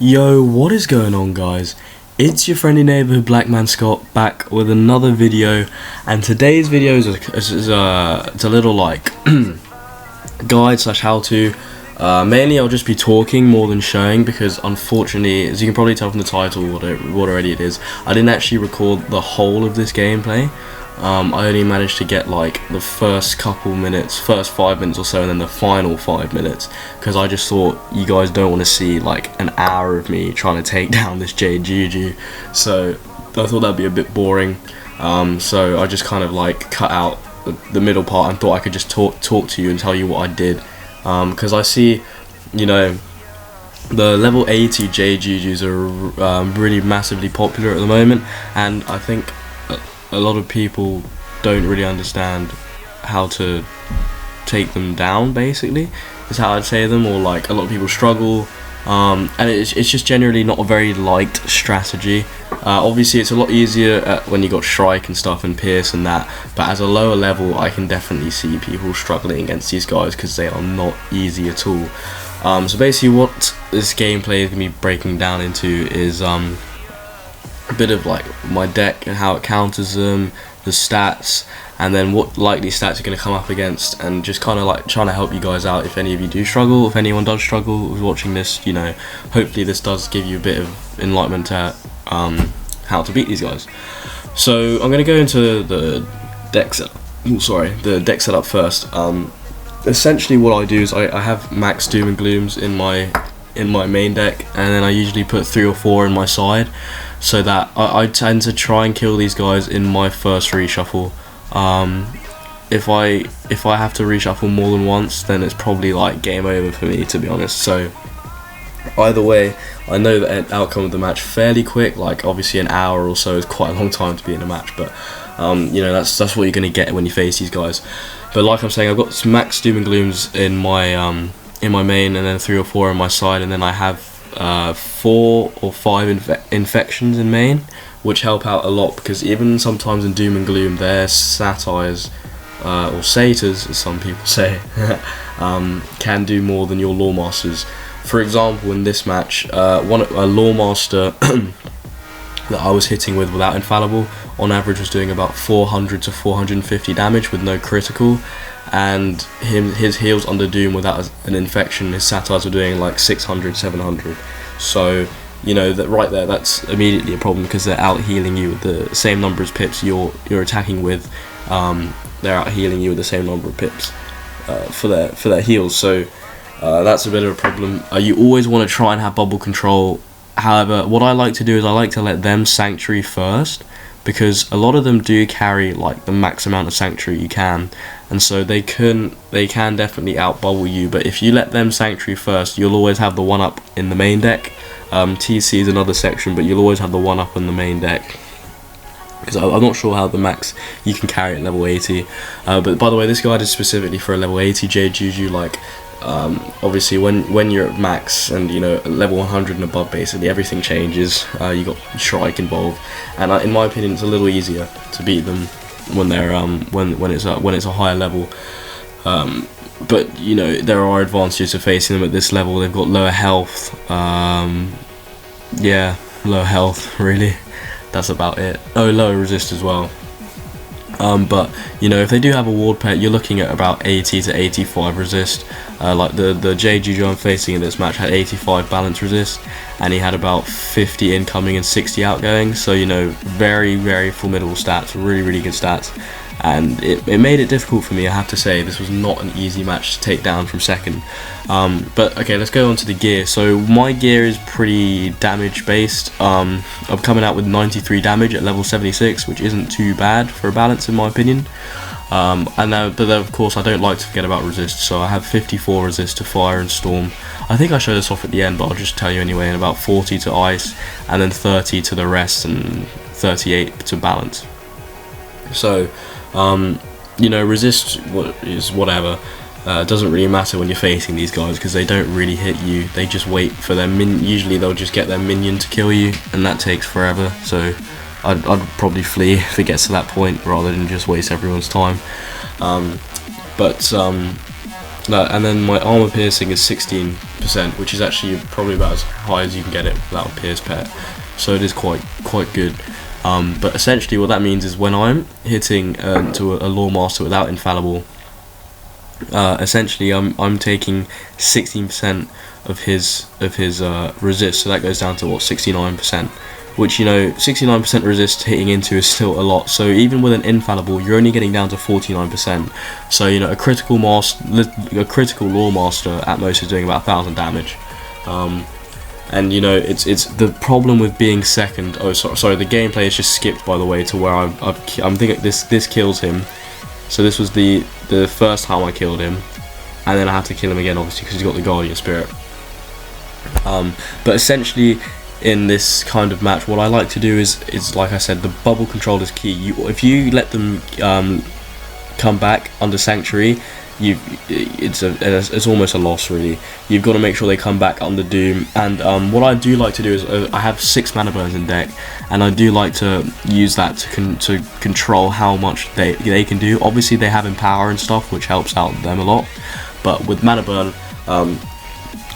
Yo, what is going on, guys? It's your friendly neighborhood black man Scott, back with another video, and today's video is it's a little like guide slash how to. Mainly I'll just be talking more than showing, because unfortunately, as you can probably tell from the title what already it is, I didn't actually record the whole of this gameplay. I only managed to get like the first couple minutes, first 5 minutes or so, and then the final 5 minutes, because I just thought you guys don't want to see like an hour of me trying to take down this Jade Juju, so I thought that'd be a bit boring. So I just kind of like cut out the middle part and thought I could just talk to you and tell you what I did, because I see, you know, the level 80 Jade Jujus are really massively popular at the moment, and I think a lot of people don't really understand how to take them down, basically, is how I'd say them, or like a lot of people struggle, and it's just generally not a very liked strategy. Obviously it's a lot easier when you got Shrike and stuff and Pierce and that, but as a lower level I can definitely see people struggling against these guys because they are not easy at all. So basically what this gameplay is going to be breaking down into is a bit of like my deck and how it counters them, the stats, and then what likely stats are going to come up against, and just kind of like trying to help you guys out if any of you do struggle. If anyone does struggle with watching this, you know, hopefully this does give you a bit of enlightenment to how to beat these guys. So I'm going to go into the deck setup. The deck setup first. Essentially what I do is I have max Doom and Glooms in my main deck, and then I usually put 3 or 4 in my side, so that I tend to try and kill these guys in my first reshuffle. If I have to reshuffle more than once, then it's probably like game over for me, to be honest. So either way, I know the outcome of the match fairly quick. Like obviously an hour or so is quite a long time to be in a match, but you know, that's what you're gonna get when you face these guys. But like I'm saying, I've got some max Doom and Glooms in my main, and then 3 or 4 on my side, and then I have 4 or 5 infections in main, which help out a lot, because even sometimes in Doom and Gloom their satires, or satyrs as some people say, can do more than your lore masters. For example, in this match, a lore master that I was hitting with without infallible on average was doing about 400 to 450 damage with no critical, and his heals under Doom without an infection, his satires were doing like 600, 700. So you know that right there, that's immediately a problem, because they're out healing you with the same number of pips you're attacking with. They're out healing you with the same number of pips for their heals. So that's a bit of a problem. You always want to try and have bubble control. However, what I like to do is I like to let them sanctuary first, because a lot of them do carry like the max amount of sanctuary you can, and so they can definitely out bubble you. But if you let them sanctuary first, you'll always have the one up in the main deck. TC is another section, but you'll always have the one up in the main deck, because I'm not sure how the max you can carry at level 80. But by the way, this guide is specifically for a level 80 Jade Juju. Like obviously when you're at max and, you know, at level 100 and above, basically everything changes. You got Shrike involved, and in my opinion it's a little easier to beat them when they're when it's a higher level. But you know, there are advantages to facing them at this level. They've got lower health. Yeah, lower health really. That's about it. Oh, lower resist as well. But you know, if they do have a ward pet, you're looking at about 80 to 85 resist. Like the Jade Juju I'm facing in this match had 85 balance resist, and he had about 50 incoming and 60 outgoing. So you know, very, very formidable stats, really good stats, and it made it difficult for me, I have to say. This was not an easy match to take down from second. But okay, let's go on to the gear. So my gear is pretty damage based. I'm coming out with 93 damage at level 76, which isn't too bad for a balance in my opinion. But then of course I don't like to forget about resist, so I have 54 resist to fire and storm. I think I showed this off at the end, but I'll just tell you anyway, and about 40 to ice, and then 30 to the rest, and 38 to balance. So you know, resist is whatever. It doesn't really matter when you're facing these guys, because they don't really hit you. They just wait for their usually they'll just get their minion to kill you, and that takes forever. So I'd probably flee if it gets to that point, rather than just waste everyone's time. But and then my armor piercing is 16%, which is actually probably about as high as you can get it without a pierce pet. So it is quite good. But essentially, what that means is when I'm hitting to a Lore Master without infallible, essentially I'm taking 16% of his resist. So that goes down to what, 69%. Which, you know, 69% resist hitting into is still a lot. So even with an infallible, you're only getting down to 49%. So, you know, a critical Lore Master at most is doing about 1,000 damage. And you know, it's the problem with being second. Oh, sorry, the gameplay is just skipped, by the way, to where I'm thinking this kills him. So this was the first time I killed him, and then I have to kill him again, obviously, because he's got the Guardian Spirit. But essentially, in this kind of match, what I like to do is like I said, the bubble control is key. If you let them come back under Sanctuary, it's almost a loss, really. You've got to make sure they come back under Doom. And what I do like to do is I have 6 mana burns in deck, and I do like to use that to control how much they can do. Obviously they have Empower and stuff, which helps out them a lot, but with mana burn,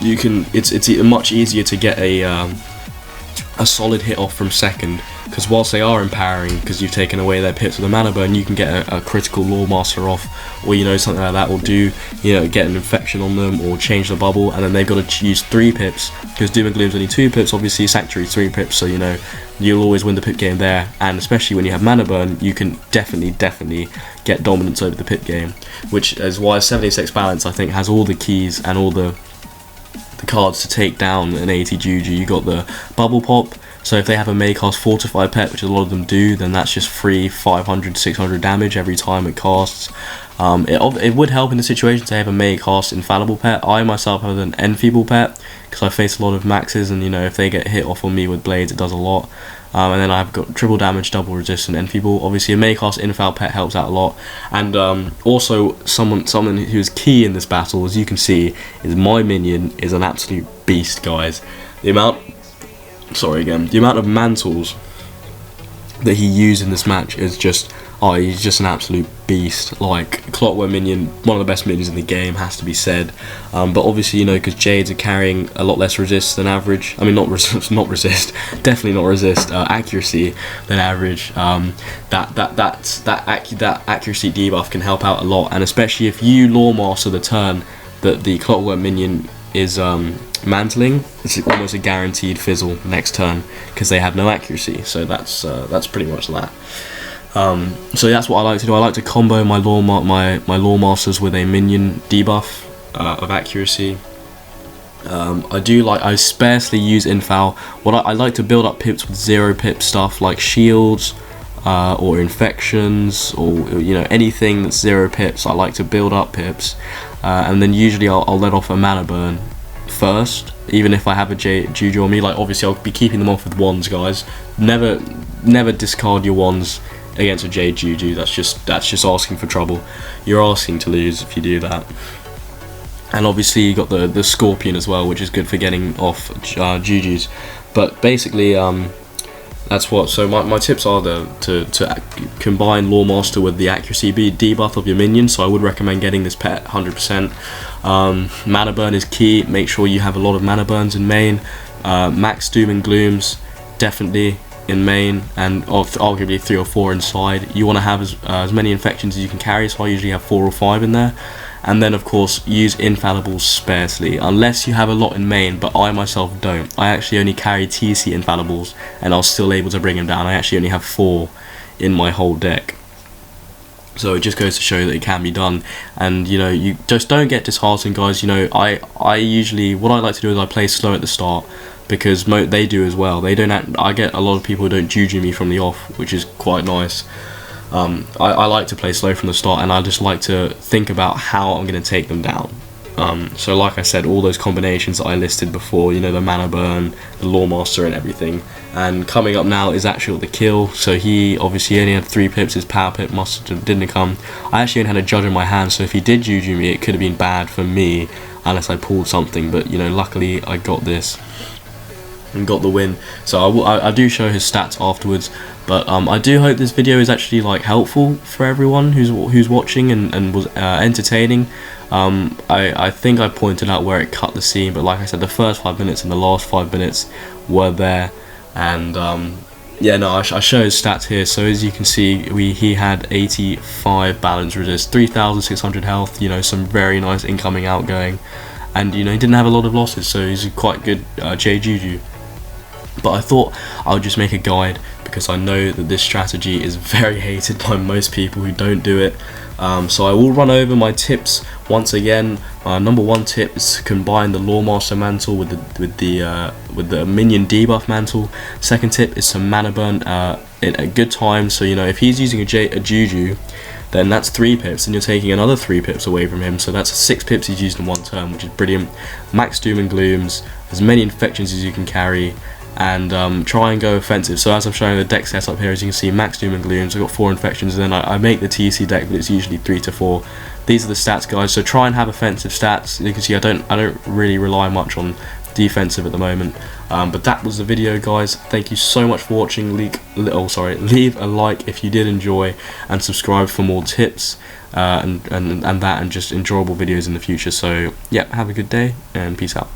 it's much easier to get a solid hit off from second, because whilst they are empowering, because you've taken away their pips with a mana burn, you can get a critical Lore Master off, or you know, something like that, or do, you know, get an infection on them, or change the bubble, and then they've got to use 3 pips, because Doom and Gloom's only 2 pips, obviously Sanctuary 3 pips, so you know, you'll always win the pip game there. And especially when you have mana burn, you can definitely get dominance over the pip game, which is why 76 balance, I think, has all the keys and all the cards to take down an 80 Juju. You got the bubble pop, so if they have a May cast Fortify pet, which a lot of them do, then that's just free 500 600 damage every time it casts. It would help in the situation to have a May cast infallible pet. I myself have an enfeeble pet because I face a lot of maxes, and you know, if they get hit off on me with blades, it does a lot. And then I've got triple damage, double resist, and enfeeble. Obviously a May cast infal pet helps out a lot. And also someone who's key in this battle, as you can see, is my minion is an absolute beast, guys. The amount of mantles that he used in this match is just, he's just an absolute beast. Like, Clockwork minion, one of the best minions in the game, has to be said. But obviously, you know, because Jades are carrying a lot less resist than average. I mean, not resist, definitely not resist. Accuracy than average. That accuracy debuff can help out a lot, and especially if you Lore Master the turn that the Clockwork minion is mantling, it's almost a guaranteed fizzle next turn because they have no accuracy. So that's pretty much that. So that's what I like to do. I like to combo my Lore Masters with a minion debuff of accuracy. I sparsely use infal. I like to build up pips with 0 pip stuff like shields or infections, or you know, anything that's 0 pips. I like to build up pips, and then usually I'll let off a mana burn first, even if I have a Jade Juju on me. Like, obviously I'll be keeping them off with wands, guys. Never discard your wands against a Jade Juju. That's just asking for trouble. You're asking to lose if you do that. And obviously you got the Scorpion as well, which is good for getting off Jujus. But basically, that's what. So my tips are to combine Lore Master with the accuracy debuff of your minion. So I would recommend getting this pet 100%. Mana burn is key. Make sure you have a lot of mana burns in main. Max Doom and Glooms definitely in main, and arguably 3 or 4 inside. You want to have as many infections as you can carry, so I usually have 4 or 5 in there. And then of course use infallibles sparsely, unless you have a lot in main, but I myself don't. I actually only carry TC infallibles, and I was still able to bring them down. I actually only have 4 in my whole deck. So it just goes to show that it can be done. And you know, you just don't get disheartened, guys. You know, I usually, what I like to do is I play slow at the start, because they do as well. I get a lot of people who don't Juju me from the off, which is quite nice. I like to play slow from the start, and I just like to think about how I'm going to take them down. So like I said, all those combinations that I listed before, you know, the mana burn, the Lore Master and everything. And coming up now is actually the kill. So he obviously only had 3 pips, his power pip didn't come. I actually only had a judge in my hand, so if he did Juju me, it could have been bad for me unless I pulled something. But you know, luckily I got this and got the win. So I do show his stats afterwards, But I do hope this video is actually like helpful for everyone who's watching and was entertaining. I think I pointed out where it cut the scene, but like I said, the first 5 minutes and the last 5 minutes were there. And yeah, no, I show his stats here. So as you can see, he had 85 balance resist, 3,600 health, you know, some very nice incoming, outgoing, and you know, he didn't have a lot of losses, so he's a quite good Jade Juju. But I thought I would just make a guide, because I know that this strategy is very hated by most people who don't do it. So I will run over my tips once again. Number 1 tip is to combine the Lawmaster mantle with the minion debuff mantle. Second tip is to mana burn in a good time. So you know, if he's using a Juju, then that's 3 pips, and you're taking another 3 pips away from him. So that's 6 pips he's used in one turn, which is brilliant. Max doom and glooms, as many infections as you can carry, and try and go offensive. So as I'm showing the deck setup here, as you can see, max doom and glooms, I've got 4 infections, and then I make the TC deck, but it's usually 3 to 4. These are the stats, guys, so try and have offensive stats. You can see I don't really rely much on defensive at the moment. But that was the video, guys. Thank you so much for watching. Leave a like if you did enjoy, and subscribe for more tips and just enjoyable videos in the future. So yeah, have a good day and peace out.